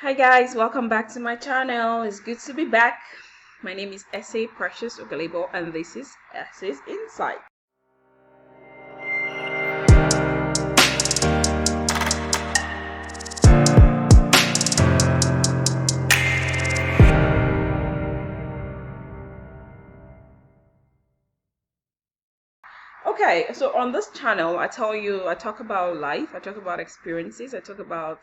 Hi guys, welcome back to my channel. It's good to be back. My name is Essay Precious Ogalebo and this is Essay's Insight. Okay, so on this channel, I talk about life, I talk about experiences, I talk about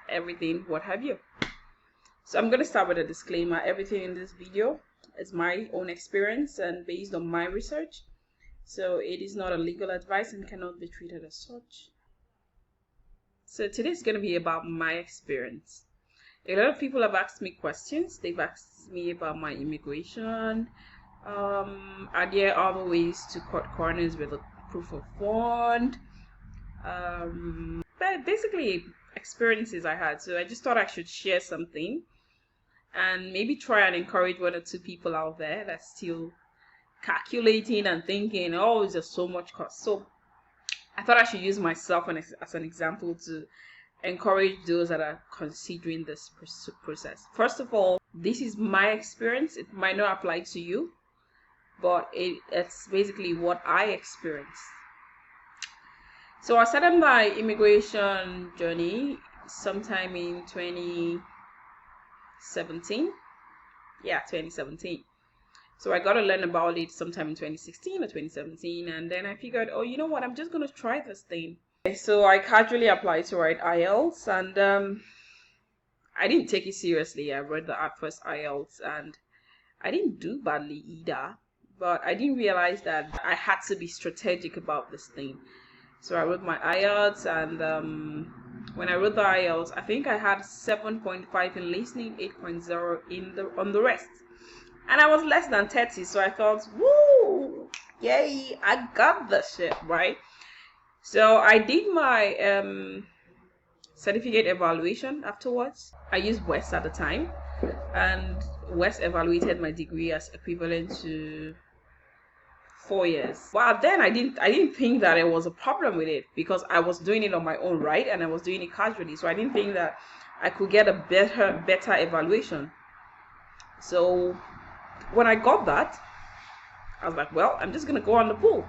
everything, what have you. So I'm going to start with a disclaimer. Everything in this video is my own experience and based on my research. So it is not a legal advice and cannot be treated as such. So today is going to be about my experience. A lot of people have asked me questions. They've asked me about my immigration. Are there other ways to cut corners with a proof of fund? But basically experiences I had. So I just thought I should share something and maybe try and encourage one or two people out there that's still calculating and thinking, oh, it's just so much cost. So I thought I should use myself as an example to encourage those that are considering this process. First of all, this is my experience. It might not apply to you, but it's basically what I experienced. So I started my immigration journey sometime in 2017. Yeah, 2017. So I got to learn about it sometime in 2016 or 2017, and then I figured, oh, you know what, I'm just going to try this thing. So I casually applied to write IELTS, and I didn't take it seriously. I read the first IELTS, and I didn't do badly either, but I didn't realize that I had to be strategic about this thing. So I wrote my IELTS, and when I wrote the IELTS, I think I had 7.5 in listening, 8.0 on the rest. And I was less than 30, so I thought, woo, yay, I got the shit, right? So I did my certificate evaluation afterwards. I used West at the time, and West evaluated my degree as equivalent to 4 years. But then I didn't think that there was a problem with it because I was doing it on my own, right? And I was doing it casually, so I didn't think that I could get a better evaluation. So when I got that, I was like, well, I'm just gonna go on the pool.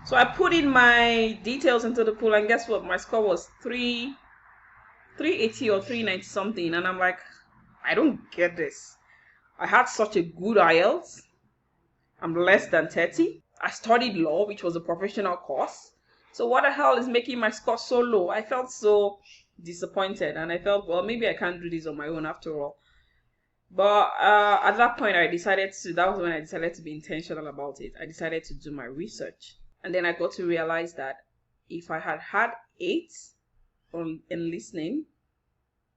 So I put in my details into the pool, and guess what? My score was 380 or 390 something, and I'm like, I don't get this. I had such a good IELTS. I'm less than 30. I studied law, which was a professional course. So what the hell is making my score so low? I felt so disappointed, and I felt, well, maybe I can't do this on my own after all. But at that point, that was when I decided to be intentional about it. I decided to do my research. And then I got to realize that if I had 8 in listening,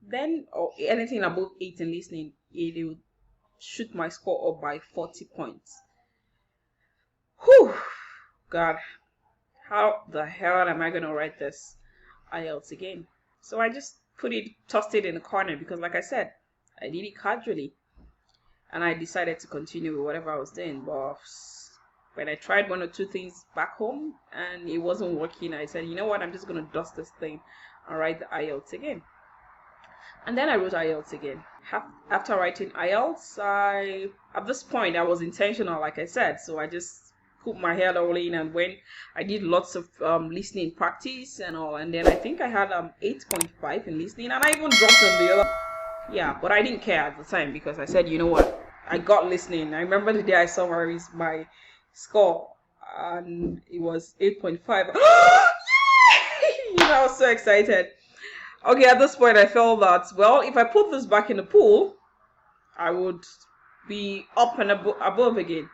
then, or anything above 8 in listening, it would shoot my score up by 40 points. Whew, God, how the hell am I going to write this IELTS again? So I just tossed it in the corner because, like I said, I did it casually, and I decided to continue with whatever I was doing. But when I tried one or two things back home and it wasn't working, I said, you know what, I'm just going to dust this thing and write the IELTS again. And then I wrote IELTS again. After writing IELTS, at this point, I was intentional, like I said, so I just put my head all in, and when I did lots of listening practice and all, and then I think I had 8.5 in listening, and I even dropped on the other. Yeah, but I didn't care at the time because I said, you know what, I got listening. I remember the day I summarized my score and it was 8.5. You know, I was so excited. Okay, at this point I felt that, well, if I put this back in the pool, I would be up and above again.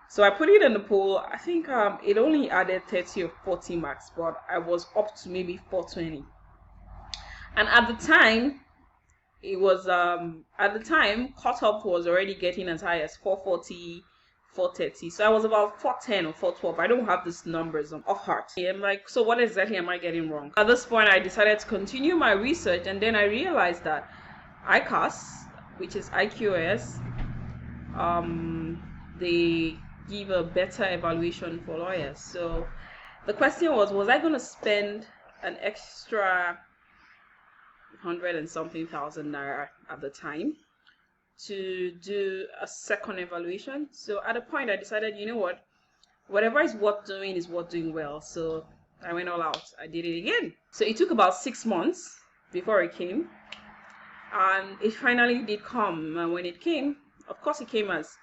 So I put it in the pool. I think it only added 30 or 40 marks, but I was up to maybe 420. And at the time, it was cutoff was already getting as high as 440, 430. So I was about 410 or 412. I don't have these numbers off heart. I'm like, so what exactly am I getting wrong? At this point, I decided to continue my research, and then I realized that ICAS, which is IQS, they give a better evaluation for lawyers. So the question was I going to spend an extra 100 and something thousand naira at the time to do a second evaluation. So at a point I decided, you know what, whatever is worth doing is worth doing well. So I went all out. I did it again. So it took about 6 months before it came, and it finally did come. And when it came, of course it came as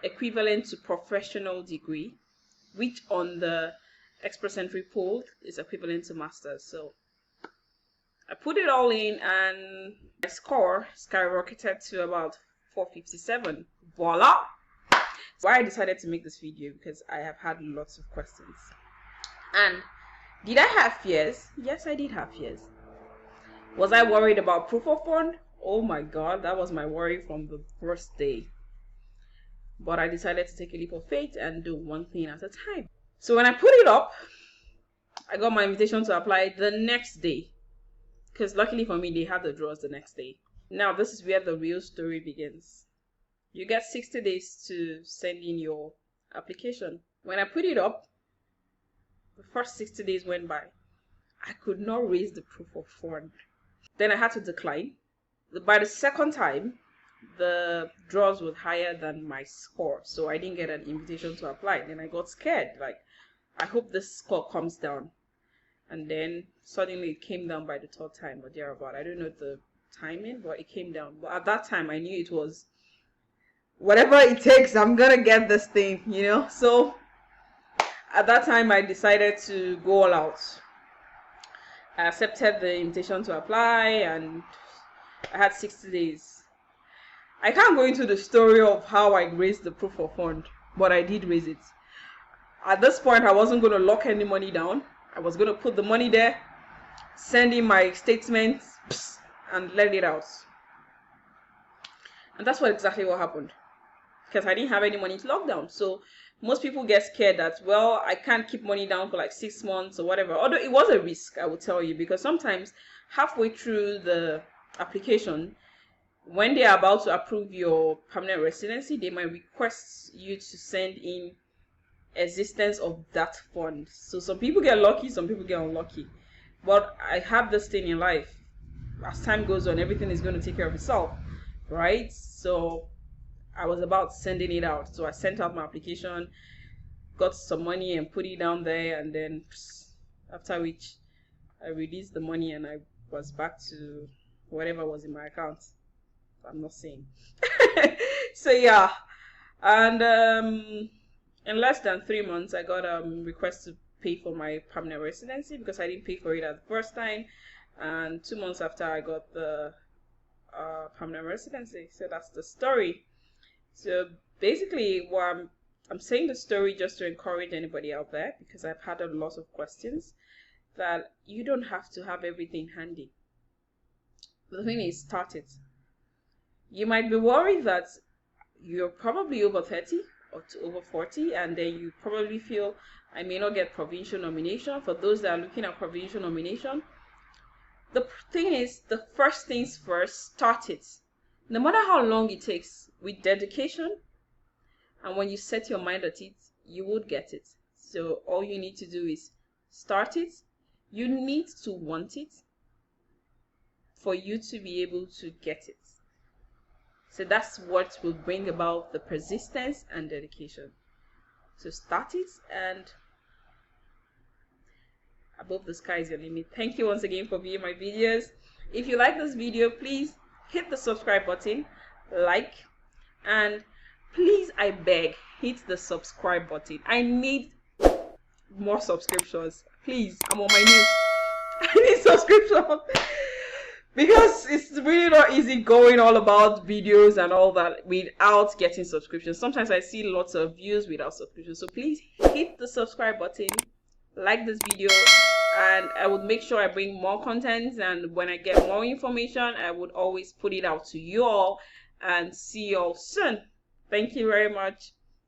equivalent to professional degree, which on the Express Entry poll is equivalent to master's. So I put it all in and my score skyrocketed to about 457. Voila! Why I decided to make this video, because I have had lots of questions. And did I have fears? Yes, I did have fears. Was I worried about proof of fund? Oh my god, that was my worry from the first day. But I decided to take a leap of faith and do one thing at a time. So when I put it up, I got my invitation to apply the next day. Because luckily for me, they had the draws the next day. Now, this is where the real story begins. You get 60 days to send in your application. When I put it up, the first 60 days went by. I could not raise the proof of fund. Then I had to decline. By the second time, the draws were higher than my score, so I didn't get an invitation to apply. Then I got scared, like, I hope this score comes down. And then suddenly it came down by the third time or thereabout. I don't know the timing, but it came down. But at that time, I knew it was whatever it takes, I'm gonna get this thing, you know. So at that time, I decided to go all out. I accepted the invitation to apply, and I had 60 days. I can't go into the story of how I raised the proof of fund, but I did raise it. At this point, I wasn't going to lock any money down. I was going to put the money there, send in my statements, and let it out. And that's exactly what happened. Because I didn't have any money to lock down. So most people get scared that, well, I can't keep money down for like 6 months or whatever. Although it was a risk, I will tell you, because sometimes halfway through the application, when they are about to approve your permanent residency, they might request you to send in existence of that fund. So some people get lucky, some people get unlucky. But I have this thing in life. As time goes on, everything is going to take care of itself, right? So I was about sending it out. So I sent out my application, got some money and put it down there, and then after which I released the money and I was back to whatever was in my account. I'm not saying. So yeah, and in less than 3 months, I got a request to pay for my permanent residency because I didn't pay for it at the first time, and 2 months after, I got the permanent residency. So that's the story. So basically, I'm saying the story just to encourage anybody out there, because I've had a lot of questions, that you don't have to have everything handy. The thing is, start it. You might be worried that you're probably over 30 or to over 40, and then you probably feel, I may not get provincial nomination. For those that are looking at provincial nomination, the thing is, the first things first, start it. No matter how long it takes, with dedication, and when you set your mind at it, you would get it. So all you need to do is start it. You need to want it for you to be able to get it. So that's what will bring about the persistence and dedication. So start it, and above the sky is your limit. Thank you once again for viewing my videos. If you like this video, please hit the subscribe button, like, and please, I beg, hit the subscribe button. I need more subscriptions. Please, I'm on my knees. I need subscriptions. Because it's really not easy going all about videos and all that without getting subscriptions. Sometimes I see lots of views without subscriptions. So please hit the subscribe button, like this video, and I would make sure I bring more content. And when I get more information, I would always put it out to you all, and see you all soon. Thank you very much.